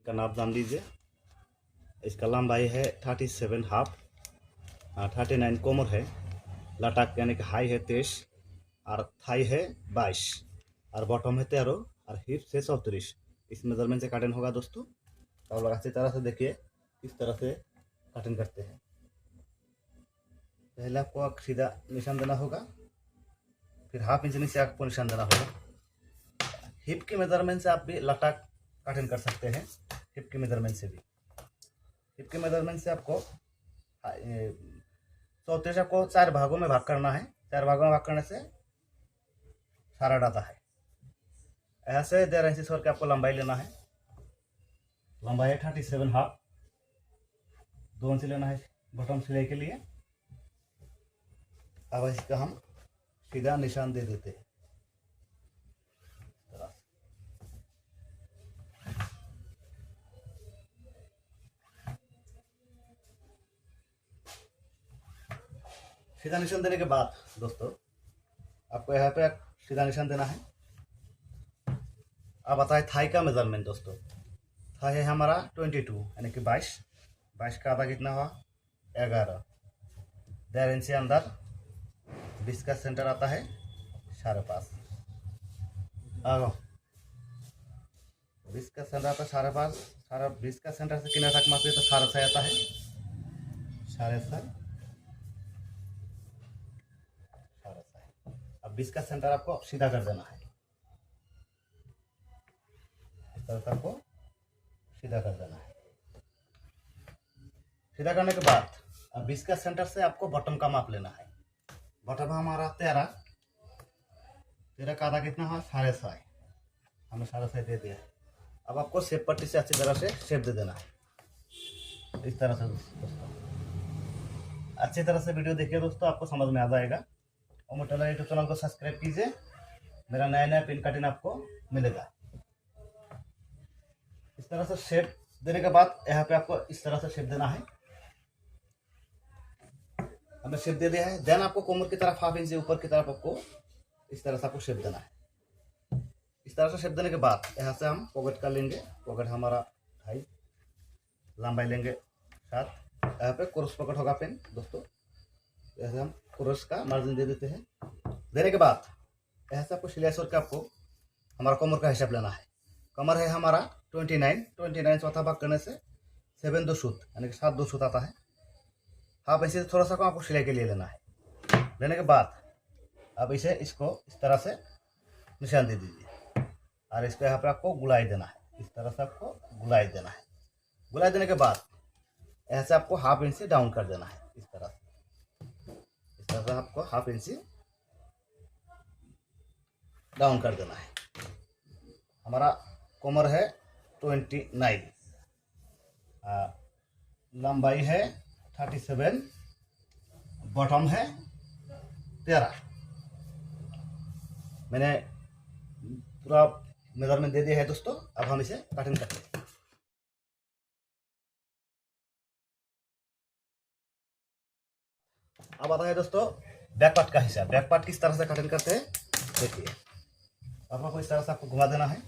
का नाप जान लीजिए। इसका लंबाई है 37.5, 39 कोमर है, लटाक यानी कि हाई है 23 और थाई है 22 और बॉटम है 13 और हिप से 34। इस मेजरमेंट से कटिंग होगा दोस्तों। तो आप लोग अच्छी तरह से देखिए किस तरह से कटिंग करते हैं। पहले आपको सीधा निशान देना होगा, फिर हाफ इंच नीचे आपको निशान देना होगा। हिप के मेजरमेंट से आप भी लटाक कटिंग कर सकते हैं। हिप के मेजरमेंट से भी, हिप के मेजरमेंट से आपको 34 आपको 4 भागों में भाग करना है। 4 भागों में भाग करने से सारा डाटा है। ऐसे 1.5 इंच छोड़ के आपको लंबाई लेना है। लंबाई है 37.5, 2 इंच लेना है बॉटम सिलाई के लिए। अब इसका हम सीधा निशान दे देते हैं। सीधा निशान देने के बाद दोस्तों आपको यहाँ पे सीधा निशान देना है। अब आता है थाई का मेजरमेंट दोस्तों। थाई है हमारा 22 यानी कि 22 का आधा कितना हुआ 11। 1.5 इंच अंदर 20 का सेंटर आता है 5.5। 20 का सेंटर आता है 5.5। 20 का सेंटर से किनारे तक मापिए तो 6.5 आता है 6.5। अब 20 का सेंटर आपको सीधा कर देना है। इस तरह आपको सीधा कर देना है। सीधा करने के बाद अब 20 का सेंटर से आपको बॉटम का माप लेना है। बॉटम हमारा 13 का आधा कितना है 6.5। हमने 6.5 दे दिया है। अब आपको शेप पट्टी से अच्छी तरह से शेप दे देना है। इस तरह से दोस्तों अच्छी तरह से वीडियो देखिए दोस्तों, आपको समझ में आ जाएगा। और मोटेलर यूट्यूब चैनल को सब्सक्राइब कीजिए, मेरा नया नया पिन कटिंग आपको मिलेगा। इस तरह से शेप देने के बाद यहाँ पे आपको इस तरह से शेप देना है। हमने शेप दे दिया है। देन आपको कोमर की तरफ 1/2 इंच ऊपर की तरफ आपको इस तरह से आपको शेप देना है। इस तरह से शेप देने के बाद यहाँ से हम पॉकेट कर लेंगे। पॉकेट हमारा 2.5 लंबाई लेंगे 7। यहाँ पे क्रॉस पॉकेट होगा पेन दोस्तों। ऐसे हम क्रॉस का मार्जिन दे देते हैं। देने के बाद यहाँ से आपको सिलाई छोड़ के आपको हमारा कमर का हिसाब लेना है। कमर है हमारा 29 चौथा भाग करने से 7 2 सूत यानी कि 7 2 सूत आता है। 1/2 इंच से थोड़ा सा कम आपको सिलाई के लिए लेना है। लेने के बाद अब इसे इसको इस तरह से निशान दे दीजिए और इसको यहाँ पे आपको गुलाई देना है। इस तरह से आपको गुलाई देना है। गुलाई देने के बाद ऐसे आपको 1/2 इंच से डाउन कर देना है। इस तरह से आपको 1/2 इंच डाउन कर देना है। हमारा कमर है 29, लंबाई है 37, बॉटम है 13। मैंने पूरा मेजरमेंट दे दिया है दोस्तों। अब हम इसे कटिंग करते हैं। अब आता है दोस्तों बैक पार्ट का हिस्सा। बैक पार्ट किस तरह से कटिंग करते हैं देखिए। आपको इस तरह से आपको घुमा देना है।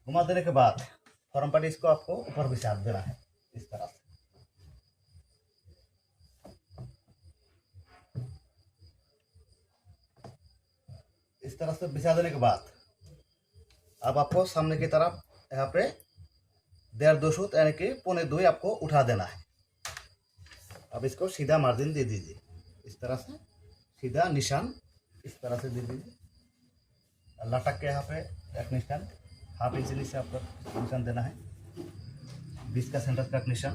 घुमा देने के बाद फ्रंट पार्ट इसको आपको ऊपर बिछा देना है। इस तरह से इस तरह से बिछा देने के बाद अब आपको सामने की तरफ यहाँ पे 1.5 2 सूत यानी कि 1.25 आपको उठा देना है। अब इसको सीधा मार्जिन दे दीजिए। इस तरह से सीधा निशान इस तरह से दे दीजिए। लटक के यहाँ पे एक निशान 1/2 इंच नीचे आपको निशान देना है। 20 का सेंटर का निशान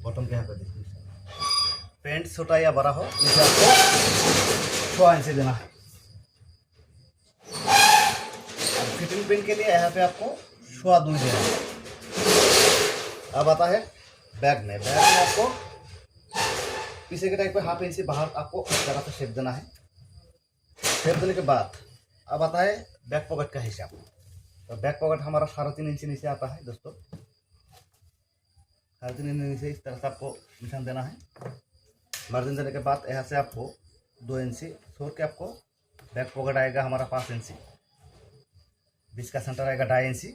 बॉटम के यहाँ पे देखिए। पेंट छोटा या बड़ा हो नीचे आपको 6 इंच देना है। फिटिंग पिन के लिए यहाँ पे आपको 2.25 देना है। अब आता है बैक में आपको पीछे के टाइप पे 1/2 इंच से बाहर आपको इस तरह से शेप देना है। शेप देने के बाद अब आता है बैक पॉकेट का हिसाब। तो बैक पॉकेट हमारा 3.5 इंच नीचे आता है दोस्तों। 3.5 इंच नीचे इस तरह से आपको निशान देना है। मार्जिन देने के बाद यहाँ से आपको 2 इंच छोड़ के आपको बैक पॉकेट आएगा हमारा 5 इंच। 20 का सेंटर आएगा 2.5 इंची।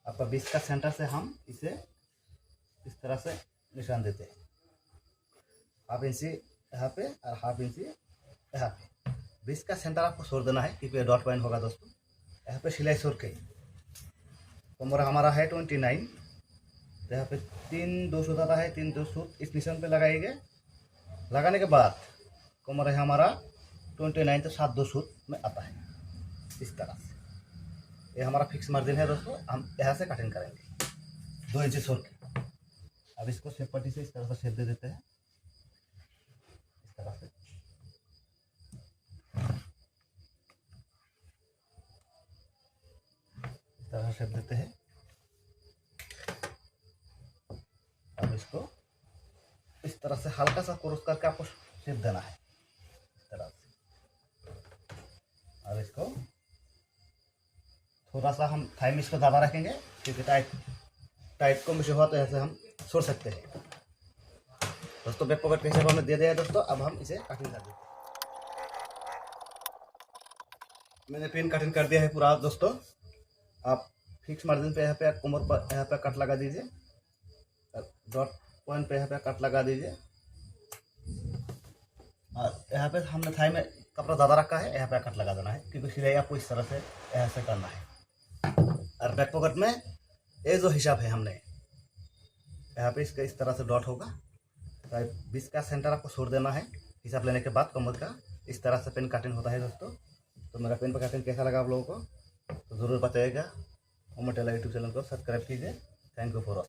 आपका 20 का सेंटर से हम इसे इस तरह से निशान देते हैं, 1/2 इंची यहाँ पे और 1/2 इंची यहाँ पे। 20 का सेंटर आपको छोड़ देना है क्योंकि डॉट पॉइंट होगा दोस्तों। यहाँ पे सिलाई छोड़ के कमर हमारा है 29, तो यहाँ पे 3 2 सूत आता है, 3 2 सूत इस निशान पे लगाएंगे। लगाने के बाद कमर है हमारा 29, तो 7 2 सूत में आता है इस तरह से। ये हमारा फिक्स मार्जिन है दोस्तों। हम यहाँ से कटिंग करेंगे 2 इंची छोड़ के। अब इसको शेप पट्टी से इस तरह से शेप दे देते हैं, इस तरह से। इस तरह से शेप देते हैं। अब इसको इस तरह से हल्का सा क्रॉस करके आपको शेप देना है, इस तरह से। अब इसको थोड़ा सा हम थाई में इसको ज़्यादा रखेंगे क्योंकि टाइट को मिश हुआ तो ऐसे हम छोड़ सकते हैं दोस्तों। बैक पॉकेट के हिसाब हमने दे दिया है दोस्तों। अब हम इसे कटिंग कर देते हैं। मैंने पिन कटिंग कर दिया है पूरा दोस्तों। आप फिक्स मार्जिन पे यहाँ पे कमर पर यहाँ पे कट लगा दीजिए, डॉट पॉइंट पे यहाँ पे कट लगा दीजिए। और यहाँ पे हमने थाई में कपड़ा ज़्यादा रखा है, यहाँ पे कट लगा देना है क्योंकि सिलाई आपको इस तरह से यहाँ से करना है। और बैक पॉकेट में ये जो हिसाब है हमने यहाँ पे इसका इस तरह से डॉट होगा, तो 20 का सेंटर आपको छोड़ देना है। हिसाब लेने के बाद कमर का इस तरह से पेन कटिंग होता है दोस्तों। तो मेरा पेन पर कटिंग कैसा लगा आप लोगों को तो ज़रूर बताइएगा। उमर टेलर यूट्यूब चैनल को सब्सक्राइब कीजिए। Thank you for